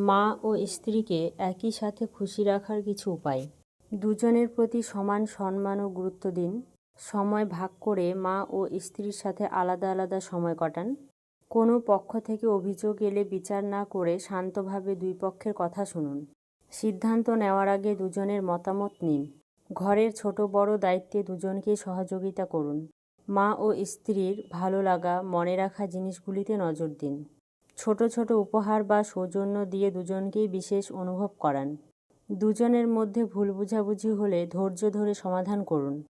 মা ও স্ত্রীকে একই সাথে খুশি রাখার কিছু উপায়। দুজনের প্রতি সমান সম্মান ও গুরুত্ব দিন। সময় ভাগ করে মা ও স্ত্রীর সাথে আলাদা আলাদা সময় কাটান। কোনো পক্ষ থেকে অভিযোগ এলে বিচার না করে শান্তভাবে দুই পক্ষের কথা শুনুন। সিদ্ধান্ত নেওয়ার আগে দুজনের মতামত নিন। ঘরের ছোট বড় দায়িত্বে দুজনকেই সহযোগিতা করুন। মা ও স্ত্রীর ভালো লাগা, মনে রাখা জিনিসগুলিতে নজর দিন। ছোট ছোট উপহার বা সৌজন্য দিয়ে দুজনকেই বিশেষ অনুভব করান। দুজনের মধ্যে ভুল বোঝাবুঝি হলে ধৈর্য ধরে সমাধান করুন।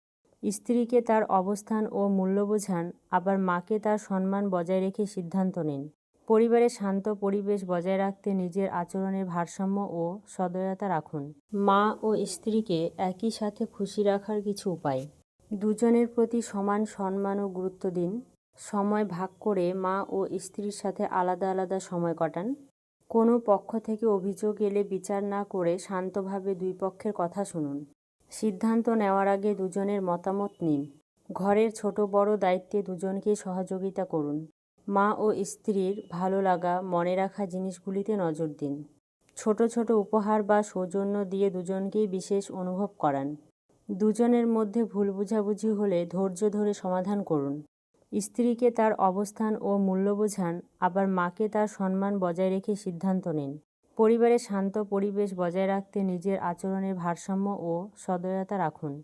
স্ত্রীকে তার অবস্থান ও মূল্য বোঝান, আবার মাকে তার সম্মান বজায় রেখে সিদ্ধান্ত নিন। পরিবারে শান্ত পরিবেশ বজায় রাখতে নিজের আচরণের ভারসাম্য ও সদয়তা রাখুন। মা ও স্ত্রীকে একই সাথে খুশি রাখার কিছু উপায়। দুজনের প্রতি সমান সম্মান ও গুরুত্ব দিন। সময় ভাগ করে মা ও স্ত্রীর সাথে আলাদা আলাদা সময় কাটান। কোনো পক্ষ থেকে অভিযোগ এলে বিচার না করে শান্তভাবে দুই পক্ষের কথা শুনুন। সিদ্ধান্ত নেওয়ার আগে দুজনের মতামত নিন। ঘরের ছোট বড় দায়িত্বে দুজনকেই সহযোগিতা করুন। মা ও স্ত্রীর ভালো লাগা, মনে রাখা জিনিসগুলিতে নজর দিন। ছোট ছোট উপহার বা সৌজন্য দিয়ে দুজনকেই বিশেষ অনুভব করান। দুজনের মধ্যে ভুল বোঝাবুঝি হলে ধৈর্য ধরে সমাধান করুন। স্ত্রীকে তার অবস্থান ও মূল্য বোঝান, আবার মাকে তার সম্মান বজায় রেখে সিদ্ধান্ত নিন। পরিবারে শান্ত পরিবেশ বজায় রাখতে নিজের আচরণের ভারসাম্য ও সদয়তা রাখুন।